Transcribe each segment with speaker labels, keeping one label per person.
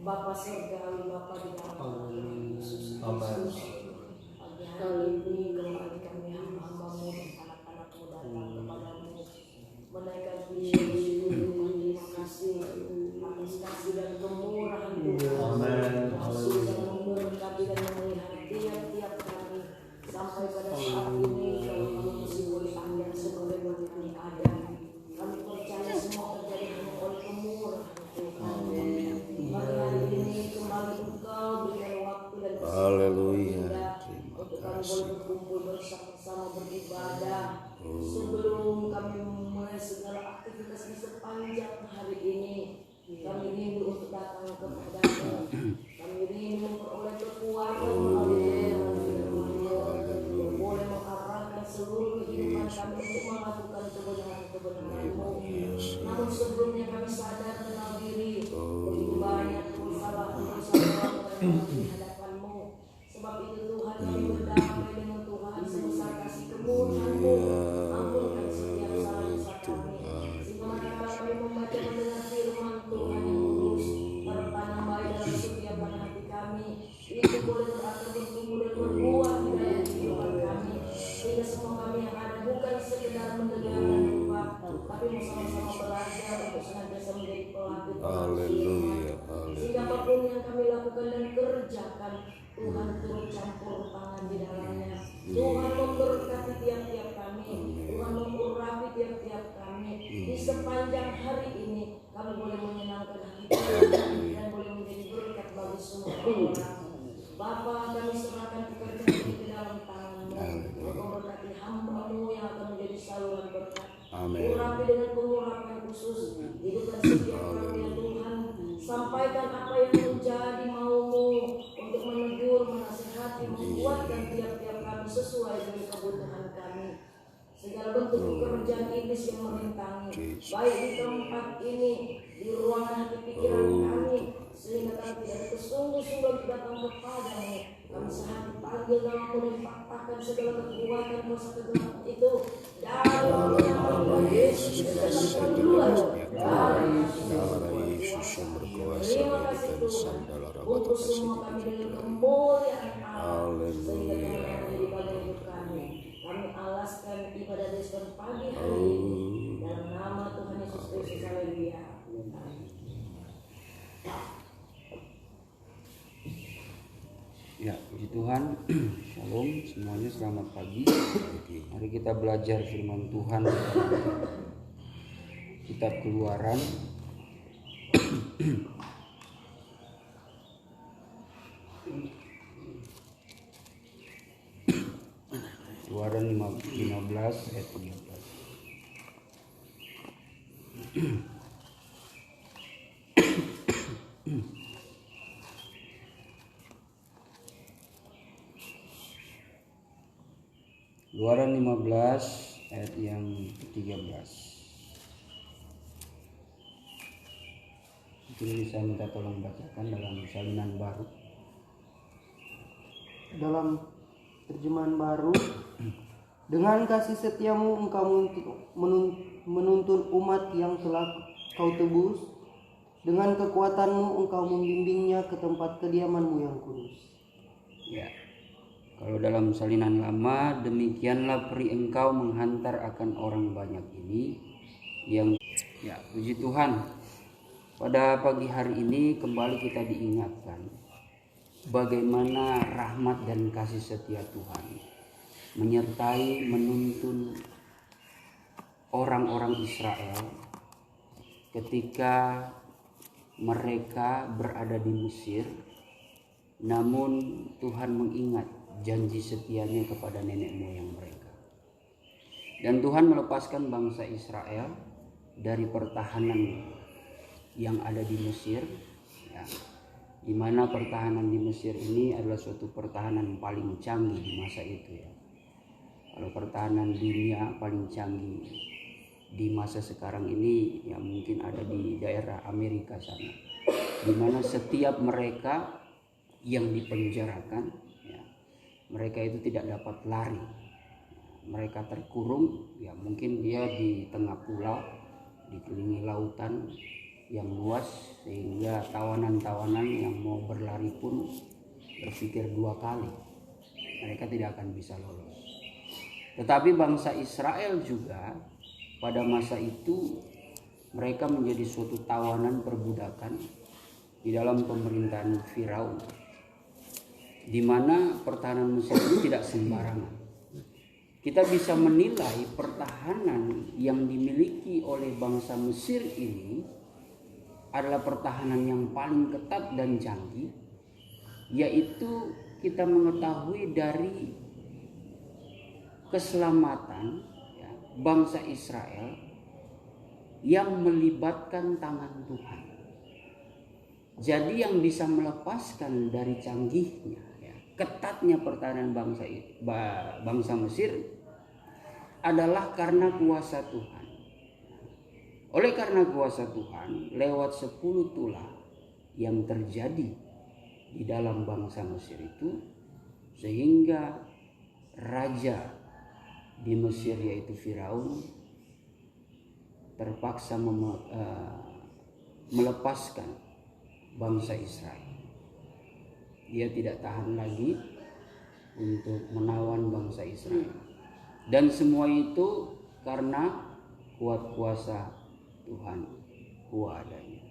Speaker 1: Bapa surgawi, Bapa di dalam Tuhan Yesus Kristus. Pagi hari ini kembali kami hamba-hambamu dan anak-anakmu datang kepadamu menaikkan puji. Terima kasih atas kasih dan kemurahan Tuhan. Kasih yang memberkati dan memelihara tiap-tiap kami sampai pada saat ini. Kalau kami masih boleh ada sebagai kami ada, kami percaya semua terjadi hanya oleh kemurahan Tuhan. Pagi hari ini kembali Engkau berikan waktu dan
Speaker 2: Haleluya.
Speaker 1: untuk kami boleh berkumpul bersama-sama beribadah. Sebelum kami memulai segala aktivitas di sepanjang hari ini, kami rindu untuk datang kepadamu. Kami rindu memperoleh kekuatan melalui firman-Mu, boleh mengarahkan seluruh kehidupan kami untuk melakukan kebenaran-kebenaran-Mu. Namun sebelumnya kami sadar kenal diri begitu banyak kesalahan-kesalahan di hadapan-Mu. Sebab itu Tuhan kami berdamai dengan Tuhan sebesar kasih kemurahan-Mu. Ampunkan setiap salah dosa kami, sehingga manakala kami membaca mendengar firman Tuhan yang kudus tertanam baik dalam setiap hati kami, itu boleh berakar bertumbuh dan berbuah di dalam kehidupan kami, sehingga semua kami yang ada bukan sekedar mendengar dan lupa, tapi bersama-sama belajar untuk senantiasa menjadi pelaku
Speaker 2: Haleluya.
Speaker 1: sehingga apapun yang kami lakukan dan kerjakan, Tuhan turut campur tangan di dalamnya. Tuhan memberkati tiap-tiap kami, Tuhan mengurapi tiap-tiap kami. Di sepanjang hari ini kami boleh menyenangkan hati Tuhan dan boleh menjadi berkat bagi semua orang. Bapa, kami serahkan pekerjaan ini ke dalam tangan-Mu. Engkau berkati hamba-Mu yang akan menjadi saluran berkat.
Speaker 2: Amin.
Speaker 1: Urapi dengan pengurapan khusus hidupkan setiap kami ya Tuhan. Sampaikan apa yang menjadi mau-Mu untuk menegur, menasihati, membuatkan tiap-tiap kami sesuai dengan kebutuhan kami. Segala bentuk pekerjaan iblis yang merintangi, baik di tempat ini, di ruangan hati pikiran kami, sehingga kami tidak kesungguh-sungguh datang kepadamu. Kami sehati panggil namamu dan patahkan segala kekuatan kuasa kegelapan itu dalam nama Yesus Kristus keluar dari
Speaker 2: Yesus yang berkuasa.
Speaker 1: Terima kasih Tuhan untuk semua kami dengan kemuliaan Allah, sehingga kami menjadi bagian hidup kami. Kami alaskan ibadah Kristen pagi hari ini dalam nama Tuhan Yesus Kristus. Haleluya.
Speaker 3: Ya, puji Tuhan. Shalom semuanya, selamat pagi. Mari kita belajar firman Tuhan. Kitab Keluaran Keluaran 15 ayat 13. Keluaran 15 ayat yang ke-13. Itu bisa minta tolong bacakan dalam salinan baru.
Speaker 4: Dalam terjemahan baru, dengan kasih setiamu engkau menuntun umat yang telah kau tebus, dengan kekuatanmu engkau membimbingnya ke tempat kediamanmu yang kudus.
Speaker 3: Ya. Kalau dalam salinan lama, demikianlah peri engkau menghantar akan orang banyak ini yang Ya, puji Tuhan. Pada pagi hari ini kembali kita diingatkan bagaimana rahmat dan kasih setia Tuhan menyertai menuntun orang-orang Israel ketika mereka berada di Mesir. Namun Tuhan mengingat janji setianya kepada nenek moyang mereka. Dan Tuhan melepaskan bangsa Israel dari pertahanan yang ada di Mesir, ya, di mana pertahanan di Mesir ini adalah suatu pertahanan paling canggih di masa itu, ya. Kalau pertahanan dunia paling canggih di masa sekarang ini ya mungkin ada di daerah Amerika sana, di mana setiap mereka yang dipenjarakan, ya, mereka itu tidak dapat lari. Mereka terkurung, ya mungkin dia di tengah pulau, dikelilingi lautan yang luas, sehingga tawanan-tawanan yang mau berlari pun berpikir dua kali, mereka tidak akan bisa lolos. Tetapi bangsa Israel juga pada masa itu mereka menjadi suatu tawanan perbudakan di dalam pemerintahan Firaun, di mana pertahanan Mesir itu tidak sembarangan. Kita bisa menilai pertahanan yang dimiliki oleh bangsa Mesir ini adalah pertahanan yang paling ketat dan canggih, yaitu kita mengetahui dari keselamatan, ya, bangsa Israel yang melibatkan tangan Tuhan. Jadi yang bisa melepaskan dari canggihnya, ketatnya pertahanan bangsa Mesir adalah karena kuasa Tuhan. Oleh karena kuasa Tuhan, lewat 10 tulah yang terjadi di dalam bangsa Mesir itu, sehingga raja di Mesir yaitu Firaun terpaksa melepaskan bangsa Israel. Dia tidak tahan lagi untuk menawan bangsa Israel. Dan semua itu karena kuat kuasa Tuhan adanya.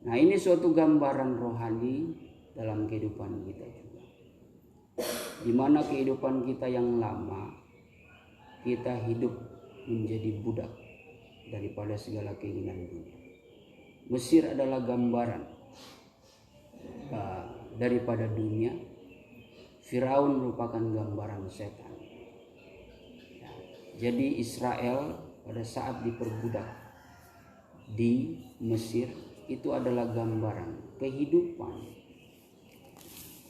Speaker 3: Nah, ini suatu gambaran rohani dalam kehidupan kita juga. Di mana kehidupan kita yang lama, kita hidup menjadi budak daripada segala keinginan dunia. Mesir adalah gambaran daripada dunia. Firaun merupakan gambaran setan, ya. Jadi Israel pada saat diperbudak di Mesir itu adalah gambaran kehidupan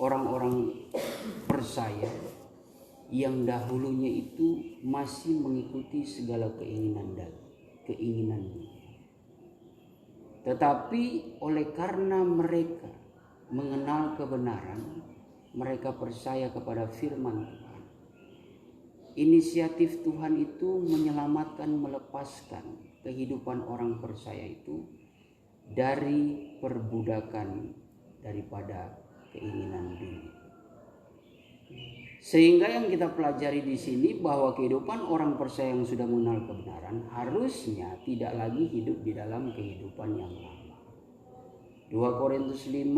Speaker 3: orang-orang percaya yang dahulunya itu masih mengikuti segala keinginan dunia. Tetapi oleh karena mereka mengenal kebenaran, mereka percaya kepada firman Tuhan. Inisiatif Tuhan itu menyelamatkan, melepaskan kehidupan orang percaya itu dari perbudakan daripada keinginan dunia. Sehingga yang kita pelajari di sini bahwa kehidupan orang percaya yang sudah mengenal kebenaran harusnya tidak lagi hidup di dalam kehidupan yang lama. 2 Korintus 5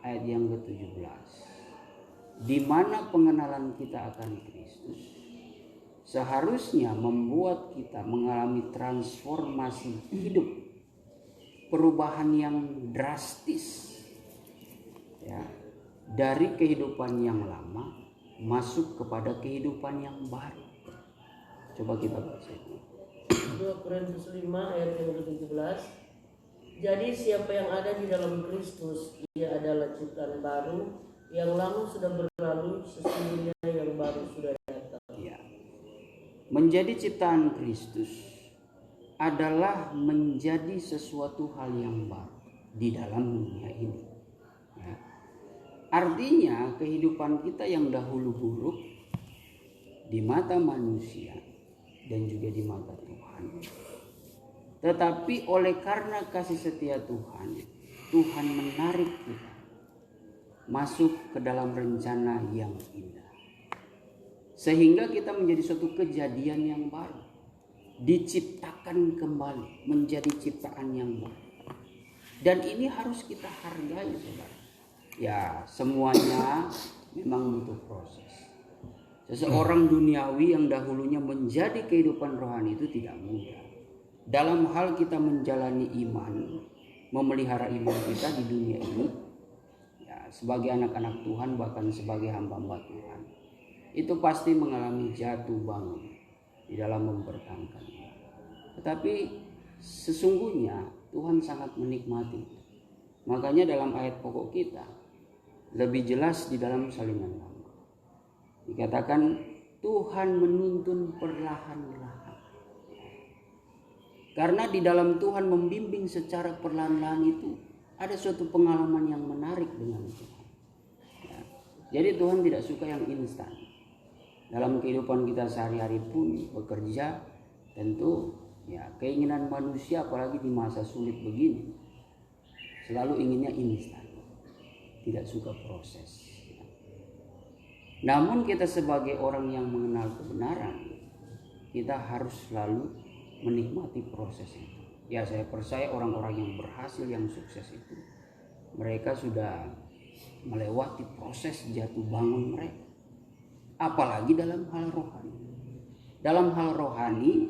Speaker 3: ayat yang ke-17. Di mana pengenalan kita akan Kristus seharusnya membuat kita mengalami transformasi hidup, perubahan yang drastis, ya, dari kehidupan yang lama masuk kepada kehidupan yang baru. Coba kita baca itu.
Speaker 1: 2 Korintus 5 ayat yang ke-17. Jadi siapa yang ada di dalam Kristus, ia adalah ciptaan baru, yang lama sudah berlalu, sesungguhnya yang baru sudah datang.
Speaker 3: Ya. Menjadi ciptaan Kristus adalah menjadi sesuatu hal yang baru di dalam dunia ini. Ya. Artinya kehidupan kita yang dahulu buruk di mata manusia dan juga di mata Tuhan. Tetapi oleh karena kasih setia Tuhan, Tuhan menarik kita masuk ke dalam rencana yang indah. Sehingga kita menjadi suatu kejadian yang baru. diciptakan kembali menjadi ciptaan yang baru. Dan ini harus kita hargai, saudara. Ya, semuanya memang butuh proses. Seseorang duniawi yang dahulunya menjadi kehidupan rohani itu tidak mudah. Dalam hal kita menjalani iman, memelihara iman kita di dunia ini, ya, sebagai anak-anak Tuhan bahkan sebagai hamba-hamba Tuhan, itu pasti mengalami jatuh bangun di dalam mempertahankan. Tetapi sesungguhnya Tuhan sangat menikmati. Makanya dalam ayat pokok kita lebih jelas di dalam salinan lama dikatakan Tuhan menuntun perlahan-lahan. Karena di dalam Tuhan membimbing secara perlahan-lahan itu ada suatu pengalaman yang menarik dengan Tuhan. Ya. Jadi Tuhan tidak suka yang instan. Dalam kehidupan kita sehari-hari pun bekerja, tentu ya keinginan manusia apalagi di masa sulit begini selalu inginnya instan, tidak suka proses. Namun kita sebagai orang yang mengenal kebenaran, kita harus selalu menikmati proses itu. Ya, saya percaya orang-orang yang berhasil, yang sukses itu, mereka sudah melewati proses jatuh bangun mereka. Apalagi dalam hal rohani. Dalam hal rohani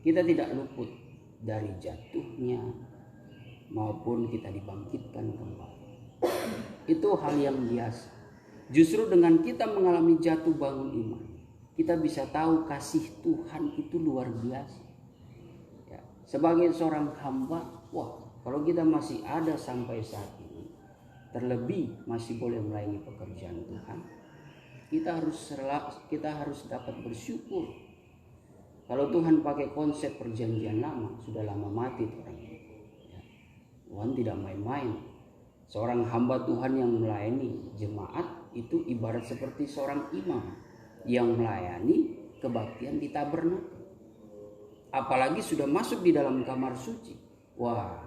Speaker 3: kita tidak luput dari jatuhnya maupun kita dibangkitkan kembali. Itu hal yang biasa. Justru dengan kita mengalami jatuh bangun iman, kita bisa tahu kasih Tuhan itu luar biasa. Ya, sebagai seorang hamba, wah, kalau kita masih ada sampai saat ini, terlebih masih boleh melayani pekerjaan Tuhan, kita harus dapat bersyukur. Kalau Tuhan pakai konsep perjanjian lama, sudah lama mati orang itu. Ya, Tuhan tidak main-main. Seorang hamba Tuhan yang melayani jemaat itu ibarat seperti seorang imam yang melayani kebaktian di tabernakel. Apalagi sudah masuk di dalam kamar suci. Wah,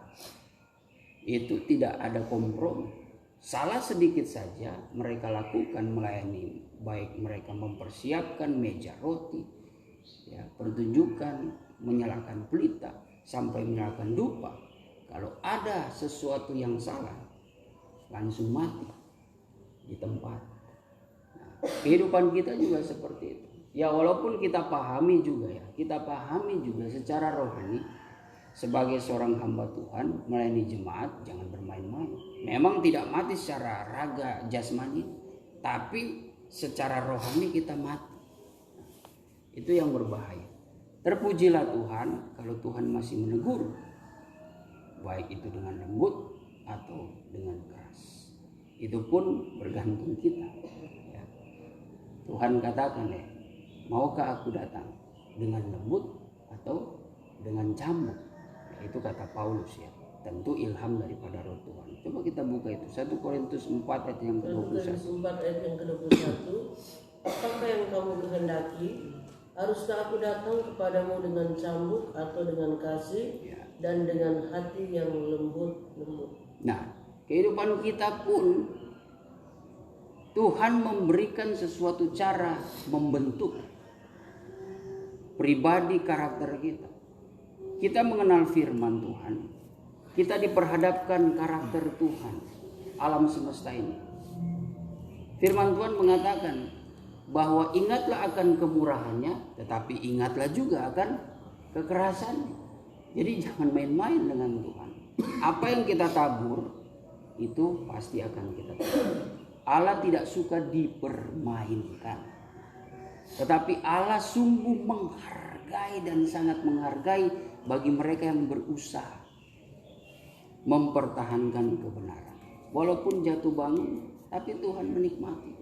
Speaker 3: itu tidak ada kompromi. Salah sedikit saja mereka lakukan melayani, baik mereka mempersiapkan meja roti, ya, pertunjukan, menyalakan pelita, sampai menyalakan dupa. Kalau ada sesuatu yang salah, langsung mati di tempat. Nah, kehidupan kita juga seperti itu. Ya, walaupun kita pahami juga secara rohani sebagai seorang hamba Tuhan melayani jemaat jangan bermain-main. Memang tidak mati secara raga jasmani, tapi secara rohani kita mati. Itu yang berbahaya. Terpujilah Tuhan kalau Tuhan masih menegur, baik itu dengan lembut atau dengan keras. Itu pun bergantung kita. Ya. Tuhan katakan, maukah aku datang dengan lembut atau dengan cambuk? Ya, itu kata Paulus, ya. Tentu ilham daripada Roh Tuhan. Coba kita buka itu 1 Korintus 4 ayat yang ke-21.
Speaker 1: 1 Korintus 4 ayat yang ke-21. Apakah yang kamu kehendaki? Haruskah aku datang kepadamu dengan cambuk atau dengan kasih, ya, dan dengan hati yang lembut?
Speaker 3: Nah, kehidupan kita pun Tuhan memberikan sesuatu cara membentuk pribadi karakter kita. Kita mengenal firman Tuhan, kita diperhadapkan karakter Tuhan, alam semesta ini. Firman Tuhan mengatakan bahwa ingatlah akan kemurahannya, tetapi ingatlah juga akan kekerasannya. Jadi jangan main-main dengan Tuhan. Apa yang kita tabur itu pasti akan kita tabur. Allah tidak suka dipermainkan, tetapi Allah sungguh menghargai dan sangat menghargai bagi mereka yang berusaha mempertahankan kebenaran. Walaupun jatuh bangun, tapi Tuhan menikmati.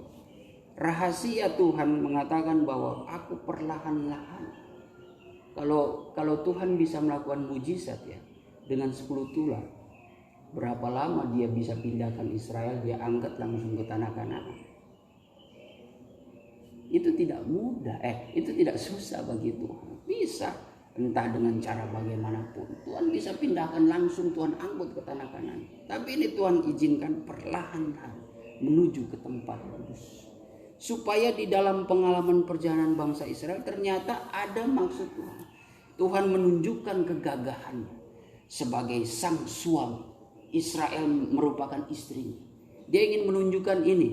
Speaker 3: Rahasia Tuhan mengatakan bahwa aku perlahan-lahan. Kalau Tuhan bisa melakukan mujizat, ya, dengan 10 tulah, berapa lama dia bisa pindahkan Israel, dia angkat langsung ke tanah Kanaan. Itu tidak mudah, itu tidak susah bagi Tuhan. Bisa, entah dengan cara bagaimanapun. Tuhan bisa pindahkan langsung, Tuhan angkut ke tanah Kanaan. Tapi ini Tuhan izinkan perlahan-lahan menuju ke tempat kudus. Supaya di dalam pengalaman perjalanan bangsa Israel ternyata ada maksud Tuhan. Tuhan menunjukkan kegagahannya sebagai sang suami. Israel merupakan istrinya. Dia ingin menunjukkan ini.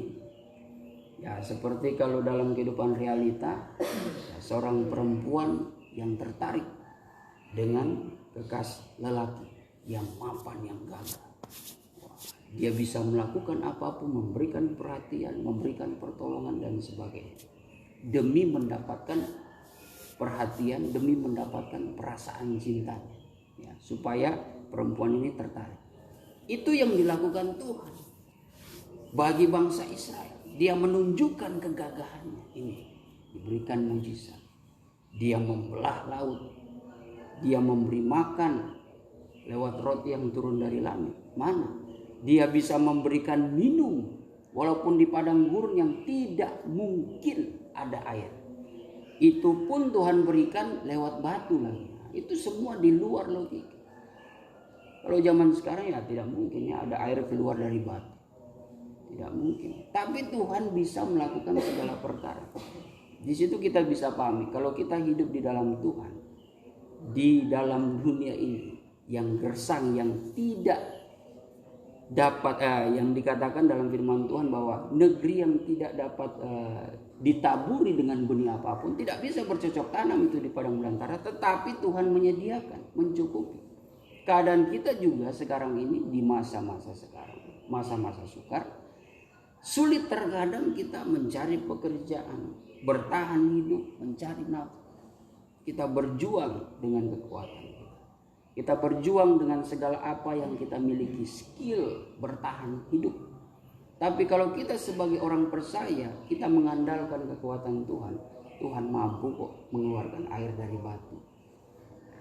Speaker 3: Ya, seperti kalau dalam kehidupan realita, ya, seorang perempuan yang tertarik dengan kekasih lelaki yang mapan, yang gagah. Dia bisa melakukan apapun, memberikan perhatian, memberikan pertolongan dan sebagainya, demi mendapatkan perhatian, demi mendapatkan perasaan cintanya, ya, supaya perempuan ini tertarik. Itu yang dilakukan Tuhan bagi bangsa Israel. Dia menunjukkan kegagahannya. Ini diberikan mujizat. Dia membelah laut. Dia memberi makan lewat roti yang turun dari langit. Mana? Dia bisa memberikan minum walaupun di padang gurun yang tidak mungkin ada air. Itu pun Tuhan berikan lewat batu lagi. Itu semua di luar logika. Kalau zaman sekarang ya tidak mungkin ya ada air keluar dari batu. Tidak mungkin. Tapi Tuhan bisa melakukan segala perkara. Di situ kita bisa pahami kalau kita hidup di dalam Tuhan, di dalam dunia ini yang gersang, yang tidak dapat yang dikatakan dalam firman Tuhan bahwa negeri yang tidak dapat ditaburi dengan benih apapun tidak bisa bercocok tanam itu di padang belantara, tetapi Tuhan menyediakan, mencukupi. Keadaan kita juga sekarang ini di masa-masa sekarang, masa-masa sukar, sulit terkadang kita mencari pekerjaan, bertahan hidup, mencari nafkah. Kita berjuang dengan kekuatan. Kita berjuang dengan segala apa yang kita miliki, skill bertahan hidup. Tapi kalau kita sebagai orang percaya, kita mengandalkan kekuatan Tuhan. Tuhan mampu kok mengeluarkan air dari batu,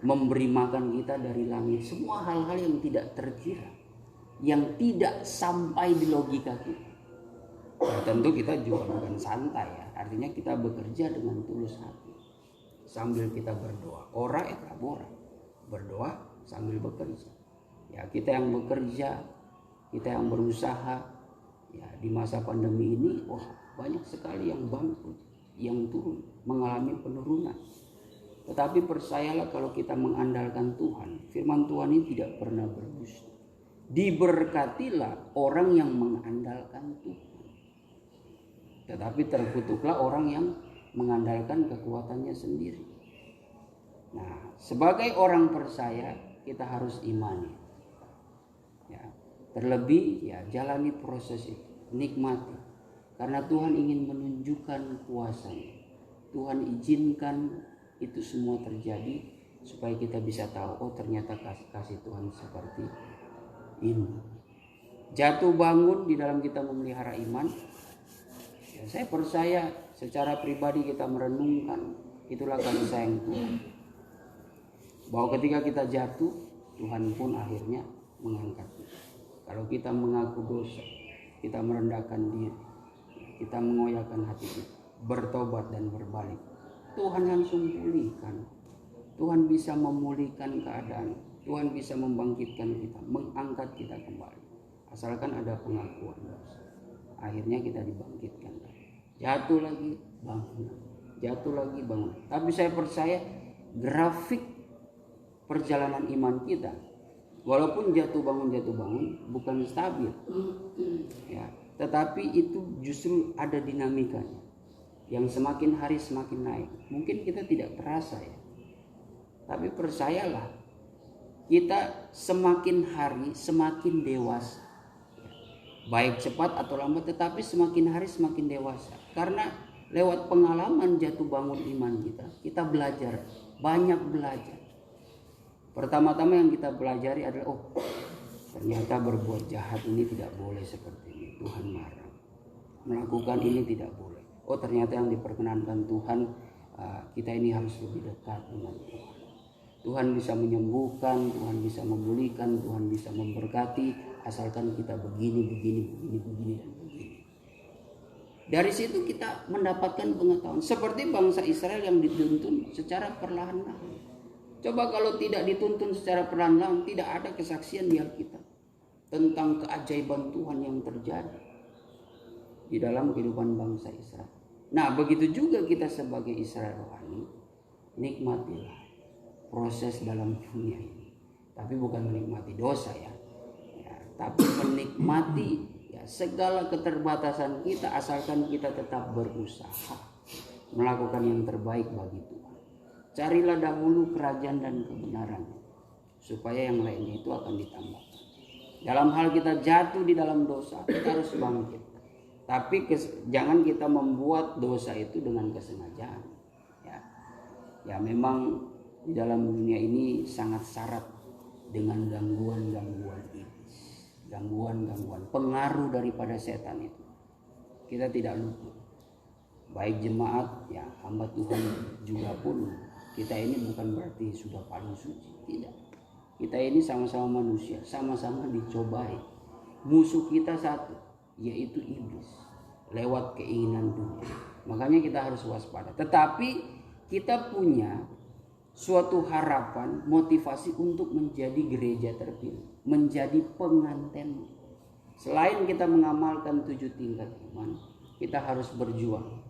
Speaker 3: memberi makan kita dari langit. Semua hal-hal yang tidak terkira, yang tidak sampai di logika kita. Nah, tentu kita juga bukan santai ya. Artinya kita bekerja dengan tulus hati, sambil kita berdoa. Ora et labora. Berdoa sambil bekerja. Ya, kita yang bekerja, kita yang berusaha, ya di masa pandemi ini, banyak sekali yang bangkrut, yang turun, mengalami penurunan. Tetapi percayalah kalau kita mengandalkan Tuhan, firman Tuhan ini tidak pernah berdusta. Diberkatilah orang yang mengandalkan Tuhan. Tetapi terkutuklah orang yang mengandalkan kekuatannya sendiri. Nah, sebagai orang percaya kita harus imani. Ya, terlebih ya jalani proses itu, nikmati. Karena Tuhan ingin menunjukkan kuasa-Nya. Tuhan izinkan itu semua terjadi supaya kita bisa tahu, oh ternyata kasih Tuhan seperti ini. Jatuh bangun di dalam kita memelihara iman. Ya, saya percaya secara pribadi kita merenungkan itulah kasih sayang Tuhan. Bahwa ketika kita jatuh, Tuhan pun akhirnya mengangkat kita. Kalau kita mengaku dosa, kita merendahkan diri, kita mengoyakkan hati kita, bertobat dan berbalik, Tuhan langsung pulihkan. Tuhan bisa memulihkan keadaan, Tuhan bisa membangkitkan kita, mengangkat kita kembali. Asalkan ada pengakuan dosa. Akhirnya kita dibangkitkan. Jatuh lagi, bangun. Jatuh lagi, bangun. Tapi saya percaya grafik perjalanan iman kita, walaupun jatuh bangun bukan stabil, ya, tetapi itu justru ada dinamikanya, yang semakin hari semakin naik. Mungkin kita tidak terasa ya, tapi percayalah, kita semakin hari semakin dewasa, baik cepat atau lambat, tetapi semakin hari semakin dewasa. Karena lewat pengalaman jatuh bangun iman kita belajar, banyak belajar. Pertama-tama yang kita pelajari adalah ternyata berbuat jahat ini tidak boleh seperti ini. Tuhan marah. Melakukan ini tidak boleh. Ternyata yang diperkenankan Tuhan, kita ini harus lebih dekat dengan Tuhan. Tuhan bisa menyembuhkan, Tuhan bisa memulihkan, Tuhan bisa memberkati, asalkan kita begini dan begini. Dari situ kita mendapatkan pengetahuan. Seperti bangsa Israel yang dituntun secara perlahan-lahan. Coba kalau tidak dituntun secara perlahan-lahan, tidak ada kesaksian di Alkitab tentang keajaiban Tuhan yang terjadi di dalam kehidupan bangsa Israel. Nah, begitu juga kita sebagai Israel rohani, nikmatilah proses dalam dunia ini. Tapi bukan menikmati dosa ya, tapi menikmati ya segala keterbatasan kita, asalkan kita tetap berusaha melakukan yang terbaik bagi Tuhan. Carilah dahulu kerajaan dan kebenaran, supaya yang lainnya itu akan ditambahkan. Dalam hal kita jatuh di dalam dosa, kita harus bangkit. Tapi jangan kita membuat dosa itu dengan kesengajaan. Ya memang di dalam dunia ini sangat syarat dengan gangguan-gangguan iblis, gangguan-gangguan pengaruh daripada setan itu. Kita tidak lupa. Baik jemaat, ya hamba Tuhan juga pun, kita ini bukan berarti sudah paling suci, tidak. Kita ini sama-sama manusia, sama-sama dicobai. Musuh kita satu, yaitu iblis, lewat keinginan dunia. Makanya kita harus waspada. Tetapi kita punya suatu harapan, motivasi untuk menjadi gereja terpilih, menjadi pengantin. Selain kita mengamalkan 7 tingkat iman, kita harus berjuang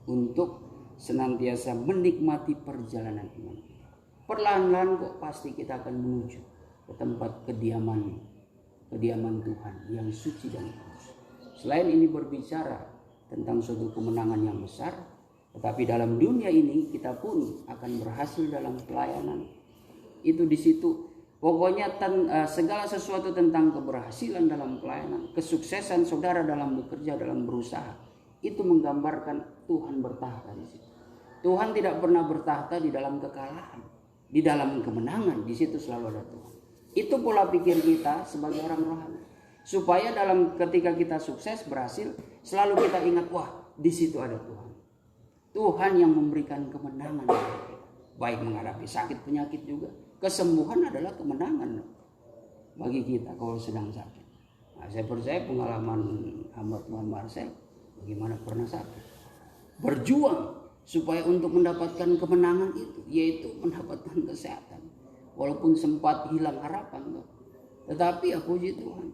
Speaker 3: untuk senantiasa menikmati perjalanan iman. Perlahan-lahan kok pasti kita akan menuju ke tempat kediaman Tuhan yang suci dan kudus. Selain ini berbicara tentang suatu kemenangan yang besar, tetapi dalam dunia ini kita pun akan berhasil dalam pelayanan. Itu di situ pokoknya segala sesuatu tentang keberhasilan dalam pelayanan, kesuksesan saudara dalam bekerja, dalam berusaha, itu menggambarkan Tuhan bertahta di situ. Tuhan tidak pernah bertahta di dalam kekalahan, di dalam kemenangan. Di situ selalu ada Tuhan. Itu pola pikir kita sebagai orang rohani, supaya dalam ketika kita sukses berhasil, selalu kita ingat, wah di situ ada Tuhan. Tuhan yang memberikan kemenangan bagi kita, baik menghadapi sakit penyakit juga. Kesembuhan adalah kemenangan bagi kita kalau sedang sakit. Nah, saya percaya pengalaman hamba Tuhan Marcel, bagaimana pernah sakit, berjuang supaya untuk mendapatkan kemenangan itu, yaitu mendapatkan kesehatan. Walaupun sempat hilang harapan, tetapi ya puji Tuhan,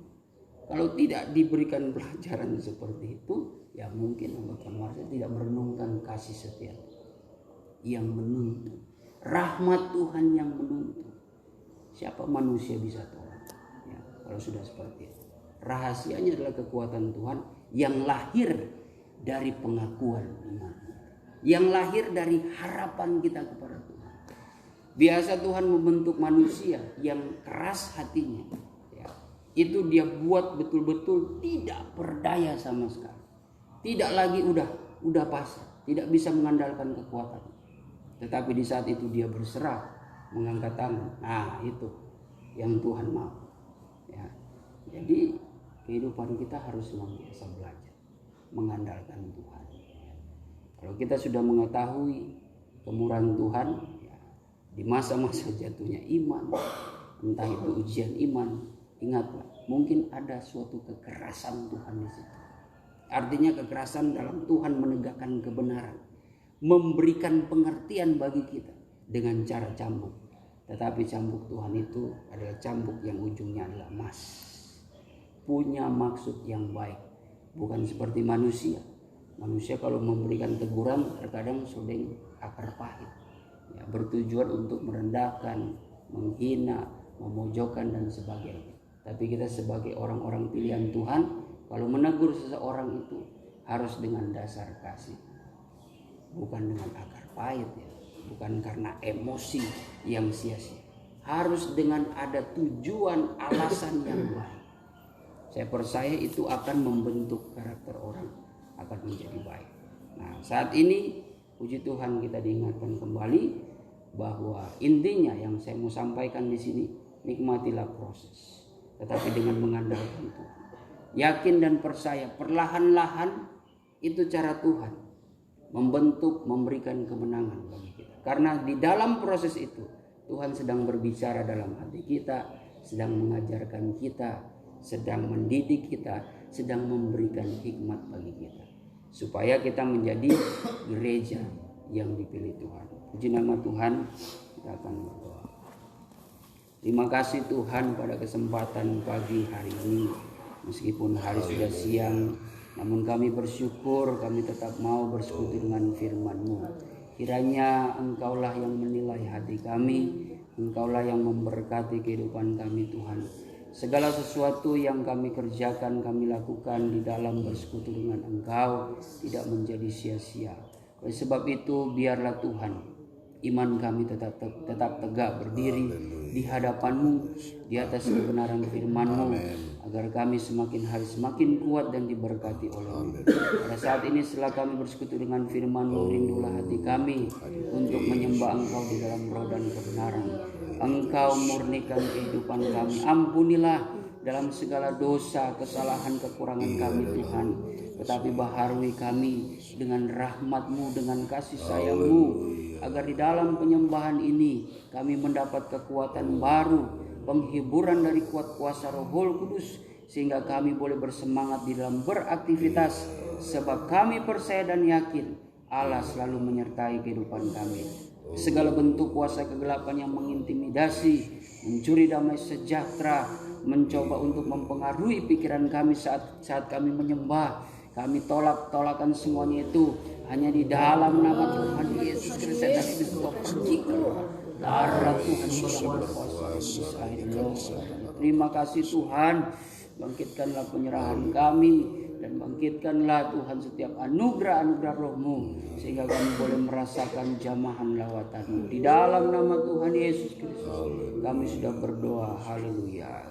Speaker 3: kalau tidak diberikan pelajaran seperti itu, ya mungkin hamba Tuhan Marcel tidak merenungkan kasih setia yang menuntun, rahmat Tuhan yang menuntun. Siapa manusia bisa tolong ya, kalau sudah seperti itu. Rahasianya adalah kekuatan Tuhan yang lahir dari pengakuan iman, yang lahir dari harapan kita kepada Tuhan. Biasa Tuhan membentuk manusia yang keras hatinya, ya, itu dia buat betul-betul tidak berdaya sama sekali, tidak lagi udah pasrah, tidak bisa mengandalkan kekuatan. Tetapi di saat itu dia berserah, mengangkat tangan. Nah itu yang Tuhan mau. Ya. Jadi kehidupan kita harus senantiasa belajar mengandalkan Tuhan. Kalau kita sudah mengetahui kemurahan Tuhan, ya, di masa-masa jatuhnya iman, entah itu ujian iman, ingatlah, mungkin ada suatu kekerasan Tuhan di situ. Artinya kekerasan dalam Tuhan menegakkan kebenaran, memberikan pengertian bagi kita dengan cara cambuk. Tetapi cambuk Tuhan itu adalah cambuk yang ujungnya adalah emas, punya maksud yang baik, bukan seperti manusia. Manusia kalau memberikan teguran terkadang sudah akar pahit, ya, bertujuan untuk merendahkan, menghina, memojokkan dan sebagainya. Tapi kita sebagai orang-orang pilihan Tuhan, kalau menegur seseorang itu harus dengan dasar kasih, bukan dengan akar pahit, ya, bukan karena emosi yang sia-sia. Harus dengan ada tujuan, alasan yang baik. Saya percaya itu akan membentuk karakter orang, akan menjadi baik. Nah, saat ini puji Tuhan kita diingatkan kembali bahwa intinya yang saya mau sampaikan di sini, nikmatilah proses, tetapi dengan mengandalkan Tuhan. Yakin dan percaya perlahan-lahan itu cara Tuhan membentuk, memberikan kemenangan bagi kita. Karena di dalam proses itu Tuhan sedang berbicara dalam hati kita, sedang mengajarkan kita, sedang mendidik kita, sedang memberikan hikmat bagi kita, supaya kita menjadi gereja yang dipilih Tuhan. Puji nama Tuhan, kita akan berdoa. Terima kasih Tuhan pada kesempatan pagi hari ini. Meskipun hari sudah siang, namun kami bersyukur kami tetap mau bersekutu dengan firman-Mu. Kiranya Engkaulah yang menilai hati kami, Engkaulah yang memberkati kehidupan kami Tuhan. Segala sesuatu yang kami kerjakan, kami lakukan di dalam bersekutu dengan Engkau tidak menjadi sia-sia. Oleh sebab itu biarlah Tuhan iman kami tetap tegak berdiri di hadapan-Mu, di atas kebenaran firman-Mu, agar kami semakin hari semakin kuat dan diberkati oleh-Mu. Pada saat ini setelah kami bersekutu dengan firman-Mu, rindulah hati kami untuk menyembah Engkau di dalam roh dan kebenaran. Engkau murnikan kehidupan kami, ampunilah dalam segala dosa, kesalahan, kekurangan kami Tuhan. Tetapi baharui kami dengan rahmat-Mu, dengan kasih sayang-Mu, agar di dalam penyembahan ini kami mendapat kekuatan baru, penghiburan dari kuat kuasa Roh Kudus, sehingga kami boleh bersemangat di dalam beraktivitas, sebab kami percaya dan yakin Allah selalu menyertai kehidupan kami. Segala bentuk kuasa kegelapan yang mengintimidasi, mencuri damai sejahtera, mencoba untuk mempengaruhi pikiran kami saat kami menyembah, kami tolakkan semuanya itu. Hanya di dalam nama Tuhan Yesus Kristus itu pergi keluar. Darah Tuhan yang berkuasa. Terima kasih Tuhan. Bangkitkanlah penyerahan kami dan bangkitkanlah Tuhan setiap anugerah-anugerah Roh-Mu, sehingga kami boleh merasakan jamahan lawatan-Mu. Di dalam nama Tuhan Yesus Kristus kami sudah berdoa. Haleluya.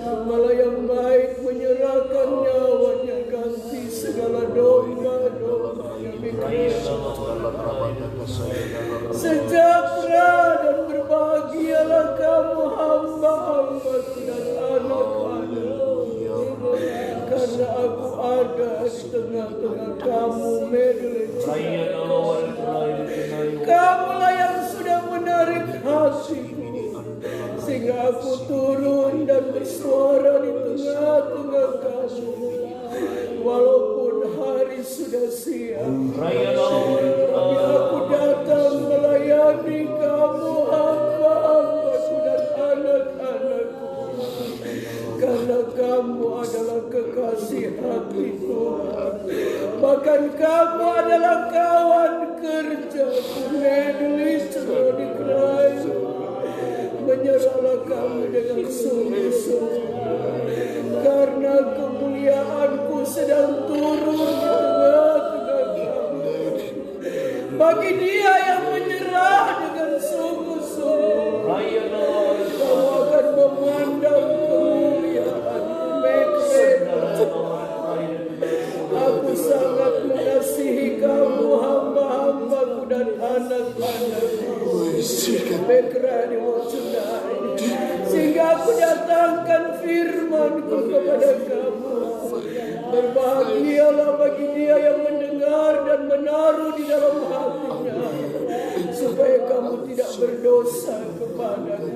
Speaker 4: Gembala yang baik menyerahkan nyawanya ganti segala domba-domba yang sejahtera dan berbahagialah kamu hamba-hambaku dan anak-anak, karena aku ada di tengah-tengah kamu. Kamulah yang sudah menarik hatiku, sehingga aku turun dan bersuara di tengah-tengah kamu. Walaupun hari sudah siang, tapi aku datang melayani kamu hamba-hambaku dan anak-anakku, karena kamu adalah kekasih hatiku. Bahkan kamu adalah kawan kerjaku. Menyerahlah kamu dengan sungguh-sungguh, karena kemuliaanku sedang turun di tengah-tengah kamu. Bagi dia yang menyerah dengan sungguh-sungguh, kamu akan memandang kemuliaan.
Speaker 1: Sehingga aku datangkan firman-Ku kepada kamu. Berbahagialah bagi dia yang mendengar dan menaruh di dalam hatinya, supaya kamu tidak berdosa kepadaku.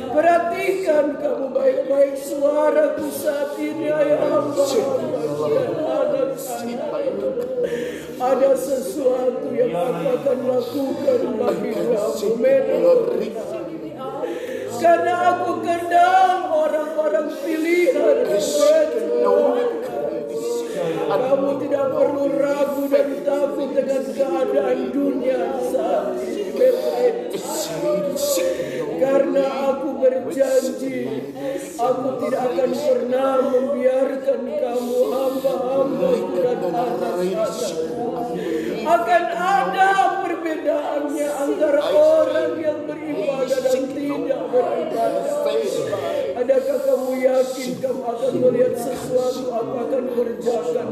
Speaker 1: Perhatikan kamu baik-baik suaraku saat ini, ayah hamba-hamba dan anak-anak. Ada sesuatu yang aku akan lakukan bagi kamu. Karena aku kenal orang-orang pilihan. Kamu tidak perlu ragu dan takut dengan keadaan dunia saat ini. Karena aku berjanji, aku tidak akan pernah membiarkan kamu, hamba-hambaku dan anak-anakku. Akan ada perbedaannya antara orang yang beribadah dan tidak beribadah. Adakah kamu yakin kamu akan melihat sesuatu aku akan kerjakan?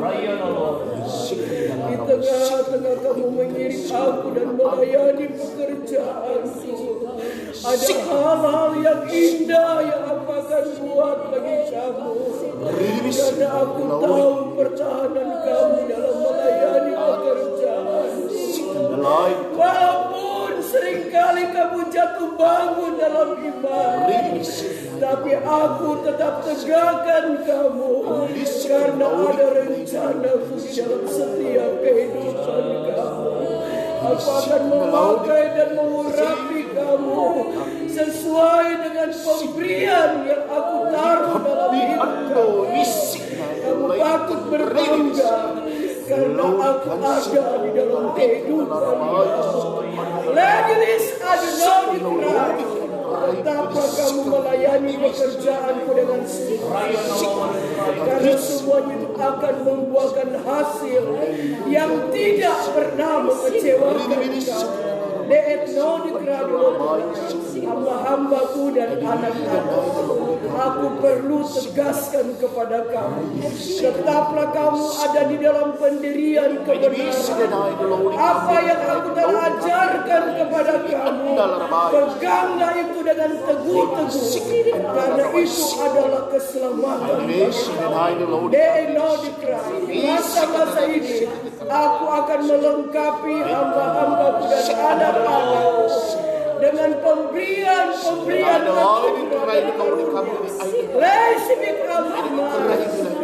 Speaker 1: Di tengah-tengah kamu mengiring aku dan melayani pekerjaanku, ada hal-hal yang indah yang aku akan buat bagi kamu. Karena aku tahu pertahanan kamu dalam melayani pekerjaan. Walaupun seringkali kamu jatuh bangun dalam ibadah, tapi aku tetap tegakkan kamu. Karena ada rencanaku di dalam setiap kehidupan kamu. Aku akan memakai dan mengurapi kamu sesuai dengan pemberian yang aku taruh dalam hidupmu. Kamu patut berbangga karena aku ada di dalam kehidupan kamu. Ladies, adalah dikurangi. Betapa kamu melayani pekerjaanku dengan sungguh-sungguh. Karena semuanya itu akan membuahkan hasil yang tidak pernah mengecewakan kamu. Let no hamba-hambaku dan anak-anakku, aku perlu tegaskan kepada kamu, tetaplah kamu ada di dalam pendirian kebenaran. Apa yang aku telah ajarkan kepada kamu, peganglah itu dengan teguh-teguh, karena itu adalah keselamatan. Masa-masa ini aku akan melengkapi hamba-hambaku dan anak-anakku dengan pemberian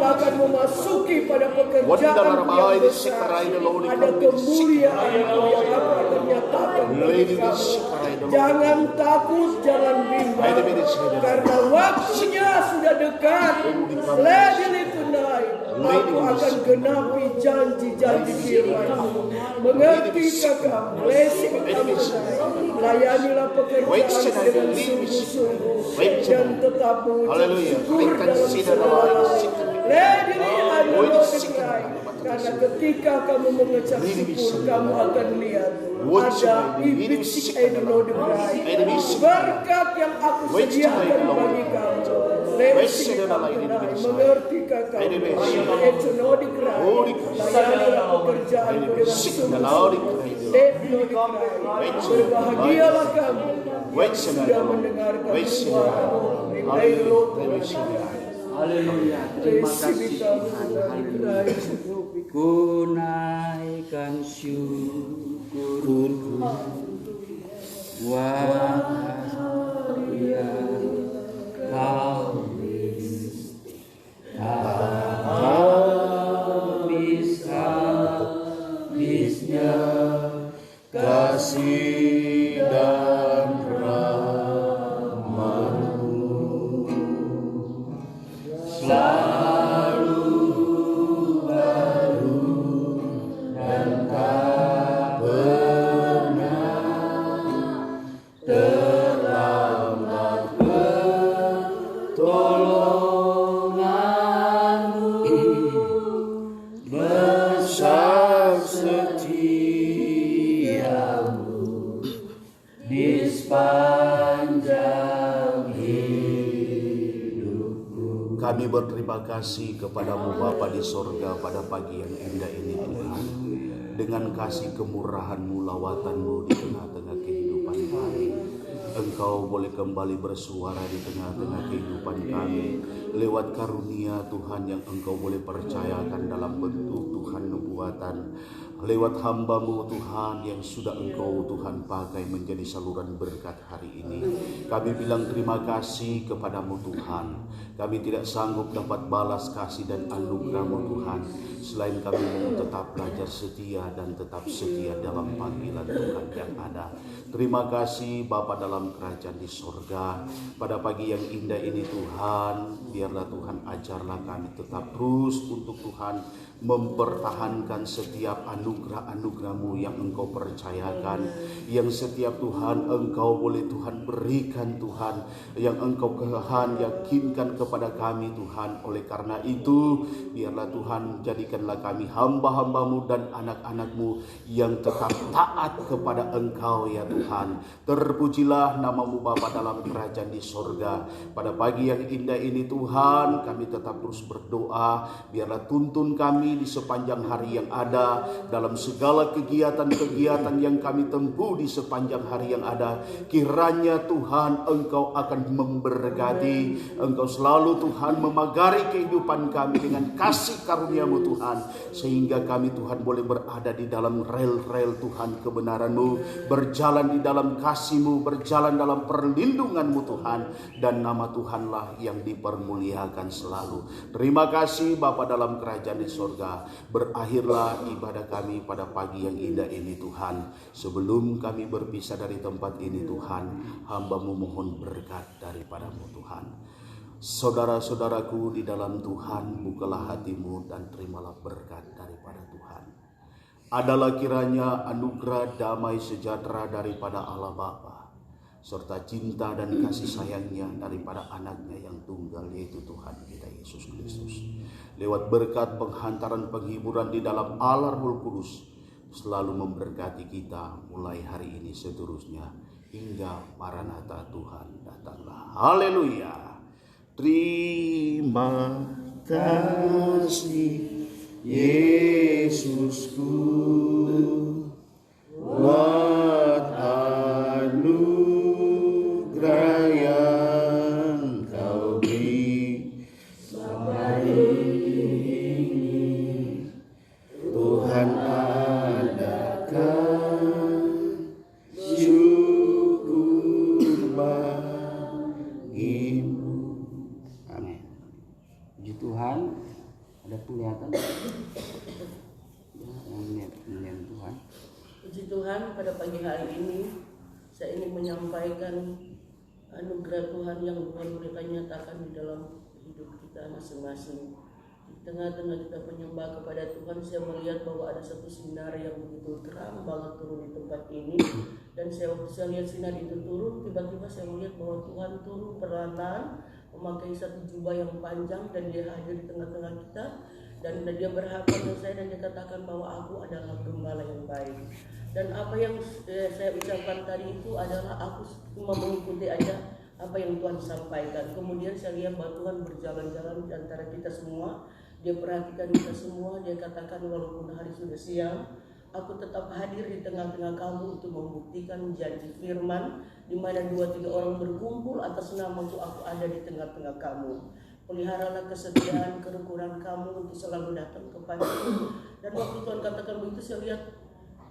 Speaker 1: akan memasuki pada pekerjaan yang besar. Ada kemuliaan yang akan nyatakan. Jangan takut, jangan bimbang, karena waktunya sudah dekat. Aku akan genapi janji-janji firman-Mu. Mengertikah kamu? Layanilah pekerjaan dengan sungguh-sungguh dan tetap mengucap syukur dalam segala. Karena ketika kamu mengucap syukur, kamu akan lihat ada berkat yang aku sediakan bagi kamu. Mengertikah kamu? Layanilah pekerjaanmu dengan sungguh-sungguh. Berbahagialah kamu yang sudah mendengarkan suara-Mu.
Speaker 3: Haleluya. Terima kasih Tuhan. Ku naikkan syukurku. Wahai Kau habisnya kasih dan rahmat-Mu selalu baru dan tak pernah terlambat pertolongan-Mu besar setiamu di sepanjang hidupku.
Speaker 2: Kami berterima kasih kepadamu Bapa di sorga pada pagi yang indah ini Tuhan.
Speaker 5: dengan kasih kemurahan-Mu, lawatan-Mu di tengah-tengah kehidupan kami. Engkau boleh kembali bersuara di tengah-tengah kehidupan kami lewat karunia Tuhan yang Engkau boleh percayakan dalam bentuk Tuhan nubuatan, lewat hamba-Mu Tuhan yang sudah Engkau Tuhan pakai menjadi saluran berkat hari ini. Kami bilang terima kasih kepada-Mu Tuhan. Kami tidak sanggup dapat balas kasih dan anugerah-Mu Tuhan selain kami mau tetap belajar setia dan tetap setia dalam panggilan Tuhan yang ada. Terima kasih Bapa dalam kerajaan di sorga. Pada pagi yang indah ini Tuhan, biarlah Tuhan ajarlah kami tetap terus untuk Tuhan mempertahankan setiap anugerah-anugerah-Mu yang Engkau percayakan, yang setiap Tuhan Engkau boleh Tuhan berikan Tuhan, yang Engkau Tuhan yakinkan kepada kami Tuhan. Oleh karena itu biarlah Tuhan jadikanlah kami hamba-hamba-Mu dan anak-anak-Mu yang tetap taat kepada Engkau ya Tuhan. Terpujilah nama-Mu Bapa dalam kerajaan di sorga. Pada pagi yang indah ini Tuhan, kami tetap terus berdoa, biarlah tuntun kami di sepanjang hari yang ada, dalam segala kegiatan-kegiatan yang kami tempuh di sepanjang hari yang ada. Kiranya Tuhan Engkau akan memberkati, Engkau selalu Tuhan memagari kehidupan kami dengan kasih karunia-Mu Tuhan, sehingga kami Tuhan boleh berada di dalam rel-rel Tuhan kebenaran-Mu, berjalan di dalam kasih-Mu, berjalan dalam perlindungan-Mu Tuhan, dan nama Tuhanlah yang dipermuliakan selalu. Terima kasih Bapa dalam kerajaan di sorga. Berakhirlah ibadah kami pada pagi yang indah ini Tuhan. Sebelum kami berpisah dari tempat ini Tuhan, hamba-Mu mohon berkat daripada-Mu Tuhan. Saudara-saudaraku di dalam Tuhan, bukalah hatimu dan terimalah berkat daripada Tuhan. Adalah kiranya anugerah damai sejahtera daripada Allah Bapa, serta cinta dan kasih sayangnya daripada anaknya yang tunggal, yaitu Tuhan kita Yesus Kristus, lewat berkat penghantaran penghiburan di dalam Allah Roh Kudus, selalu memberkati kita mulai hari ini seterusnya hingga Maranatha Tuhan datanglah. Haleluya. Terima kasih Yesusku buat anugerah yang Kau beri selama ini. Tuhan adakan syukur bagimu.
Speaker 3: Amin. Puji Tuhan. Ada penglihatan yang melihat Tuhan.
Speaker 1: Puji Tuhan, pada pagi hari ini saya ingin menyampaikan anugerah Tuhan yang Tuhan boleh nyatakan di dalam hidup kita masing-masing. Di tengah-tengah kita menyembah kepada Tuhan, saya melihat bahwa ada satu sinar yang begitu terang banget turun di tempat ini. Dan saya lihat sinar itu turun, tiba-tiba saya melihat bahwa Tuhan turun perlahan, memakai satu jubah yang panjang, dan Dia hadir di tengah-tengah kita. Dan Dia berhadapan dengan saya dan Dia katakan bahwa aku adalah gembala yang baik. Dan apa yang saya ucapkan tadi itu adalah aku cuma mengikuti aja apa yang Tuhan sampaikan. Kemudian saya lihat bahwa Tuhan berjalan-jalan di antara kita semua. Dia perhatikan kita semua. Dia katakan walaupun hari sudah siang, aku tetap hadir di tengah-tengah kamu untuk membuktikan janji firman, di mana 2-3 orang berkumpul atas namaku, aku ada di tengah-tengah kamu. Peliharalah kesetiaan, kerukunan kamu untuk selalu datang kepadaku. Dan waktu Tuhan katakan begitu, saya lihat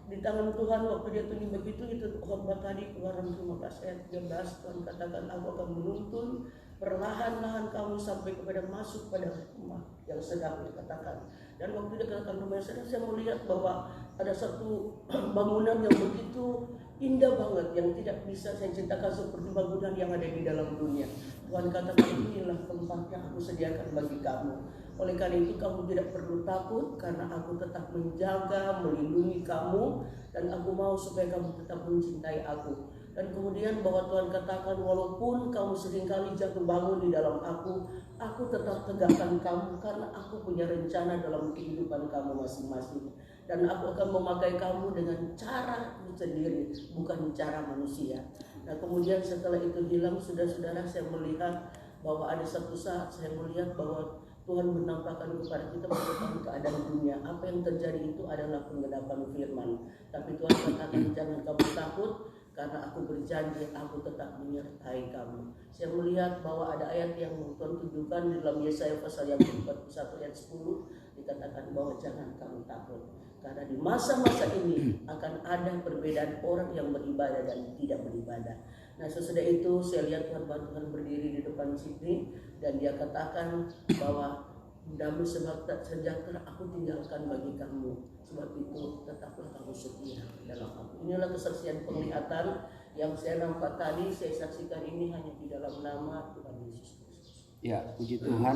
Speaker 1: di tangan Tuhan waktu Dia tunjuk begitu, itu khotbah tadi Keluaran 15 ayat 13. Tuhan katakan, aku akan menuntun perlahan-lahan kamu sampai kepada masuk pada rumah yang sedang dikatakan. Dan waktu Dia katakan rumah yang sedang, saya melihat bahwa ada satu bangunan yang begitu indah banget, yang tidak bisa saya ceritakan seperti bangunan yang ada di dalam dunia. Tuhan katakan, inilah tempat yang aku sediakan bagi kamu. Oleh karena itu kamu tidak perlu takut, karena aku tetap menjaga, melindungi kamu, dan aku mau supaya kamu tetap mencintai aku. Dan kemudian bahwa Tuhan katakan, walaupun kamu seringkali jatuh bangun di dalam aku tetap tegakkan kamu, karena aku punya rencana dalam kehidupan kamu masing-masing. Dan aku akan memakai kamu dengan cara sendiri, bukan cara manusia. Nah kemudian setelah itu hilang, saudara-saudara, saya melihat bahwa ada satu saat saya melihat bahwa
Speaker 6: Tuhan menampakkan kepada kita merupakan keadaan dunia. Apa yang terjadi itu adalah penggenapan firman. Tapi Tuhan katakan jangan kamu takut, karena aku berjanji aku tetap menyertai kamu. Saya melihat bahwa ada ayat yang Tuhan tunjukkan di dalam Yesaya pasal yang 41 ayat 10, dikatakan bahwa jangan kamu takut. Karena di masa-masa ini akan ada perbedaan orang yang beribadah dan tidak beribadah. Nah sesudah itu saya lihat Tuhan Tuhan berdiri di depan sini dan dia katakan bahwa damai sejahtera aku tinggalkan bagi kamu. Sebab itu tetaplah kamu setia dalam aku. Inilah kesaksian penglihatan yang saya nampak tadi, saya saksikan ini hanya di dalam nama Tuhan Yesus Kristus.
Speaker 3: Ya, puji Tuhan,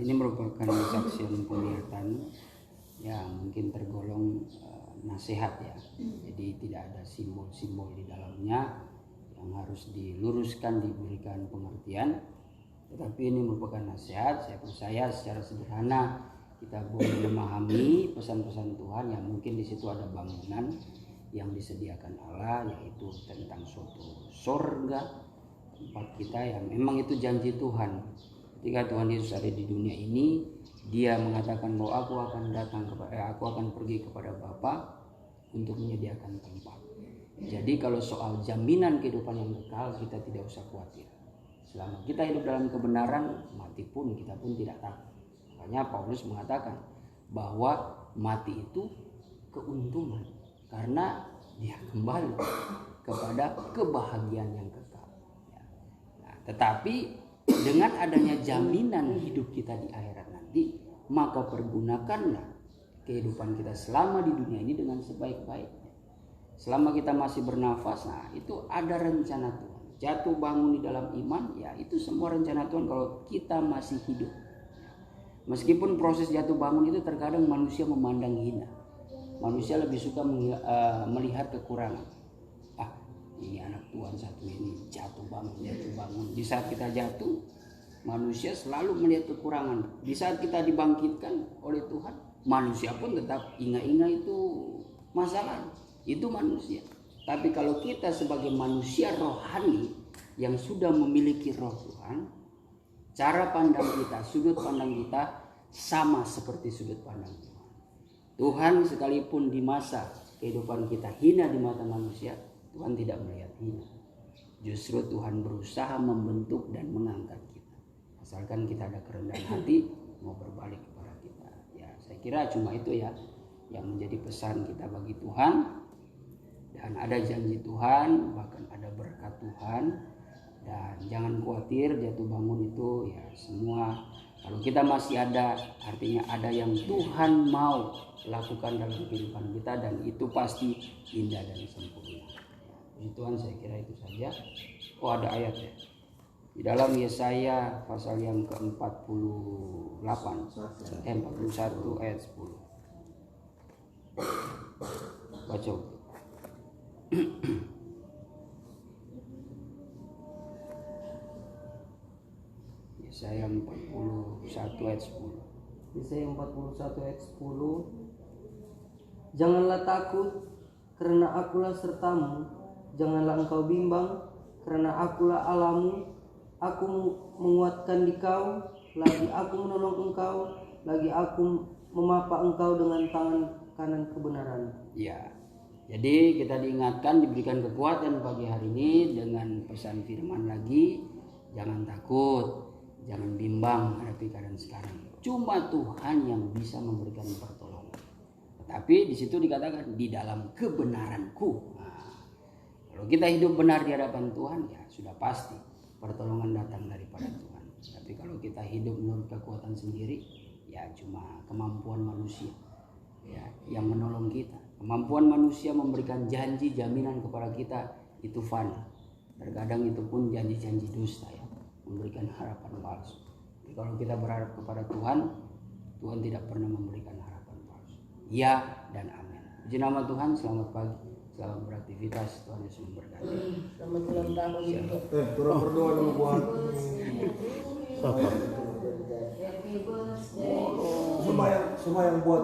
Speaker 3: ini merupakan kesaksian penglihatan yang mungkin tergolong nasihat ya. Jadi tidak ada simbol-simbol di dalamnya yang harus diluruskan, diberikan pengertian. Tetapi ini merupakan nasihat. Saya percaya secara sederhana kita boleh memahami pesan-pesan Tuhan yang mungkin di situ ada bangunan yang disediakan Allah, yaitu tentang suatu sorga tempat kita yang memang itu janji Tuhan. Ketika Tuhan Yesus ada di dunia ini, dia mengatakan bahwa aku akan pergi kepada Bapa untuk menyediakan tempat. Jadi kalau soal jaminan kehidupan yang kekal, kita tidak usah khawatir. Selama kita hidup dalam kebenaran, mati pun kita pun tidak takut. Makanya Paulus mengatakan bahwa mati itu keuntungan karena dia kembali kepada kebahagiaan yang kekal. Nah, tetapi dengan adanya jaminan hidup kita di akhirat nanti, maka pergunakanlah kehidupan kita selama di dunia ini dengan sebaik-baiknya. Selama kita masih bernafas, nah itu ada rencana Tuhan. Jatuh bangun di dalam iman, ya itu semua rencana Tuhan kalau kita masih hidup. Meskipun proses jatuh bangun itu terkadang manusia memandang hina. Manusia lebih suka melihat kekurangan. Ini anak Tuhan satu ini jatuh bangun. Di saat kita jatuh, manusia selalu melihat kekurangan. Di saat kita dibangkitkan oleh Tuhan, manusia pun tetap ingat-ingat itu masalah. Itu manusia. Tapi kalau kita sebagai manusia rohani yang sudah memiliki roh Tuhan, cara pandang kita, sudut pandang kita sama seperti sudut pandang Tuhan. Tuhan sekalipun di masa kehidupan kita hina di mata manusia, Tuhan tidak melihat hina. Justru Tuhan berusaha membentuk dan mengangkat kita. Asalkan kita ada kerendahan hati, mau berbalik kepada kita. Ya, saya kira cuma itu ya yang menjadi pesan kita bagi Tuhan. Dan ada janji Tuhan, bahkan ada berkat Tuhan. Dan jangan khawatir jatuh bangun itu ya semua. Kalau kita masih ada, artinya ada yang Tuhan mau lakukan dalam kehidupan kita dan itu pasti indah dan sempurna. Puji Tuhan, saya kira itu saja. Oh ada ayat ya. Di dalam Yesaya pasal yang ke-48, 41 ayat 10. Baca. Yesaya 41 ayat 10.
Speaker 4: Yesaya 41 ayat 10. Janganlah takut, karena akulah sertamu. Janganlah engkau bimbang, karena akulah Allahmu. Aku menguatkan dikau, lagi aku menolong engkau, lagi aku memapa engkau dengan tangan kanan kebenaran.
Speaker 3: Ya. Jadi kita diingatkan, diberikan kekuatan pagi hari ini dengan pesan firman lagi. Jangan takut, jangan bimbang hadapi keadaan sekarang. Cuma Tuhan yang bisa memberikan pertolongan. Tetapi di situ dikatakan di dalam kebenaranku. Nah, kalau kita hidup benar di hadapan Tuhan, ya sudah pasti pertolongan datang daripada Tuhan. Tapi kalau kita hidup menurut kekuatan sendiri, ya cuma kemampuan manusia ya yang menolong kita. Kemampuan manusia memberikan janji, jaminan kepada kita itu fana. Terkadang itu pun janji-janji dusta ya, memberikan harapan palsu. Tapi kalau kita berharap kepada Tuhan, Tuhan tidak pernah memberikan harapan palsu. Ya dan amin. Puji nama Tuhan, selamat pagi, selamat beraktivitas, Tuhan Yesus memberkati.
Speaker 6: Selamat ulang tahun.
Speaker 4: Turun berdoa dulu buat
Speaker 1: Happy birthday.
Speaker 4: semua yang buat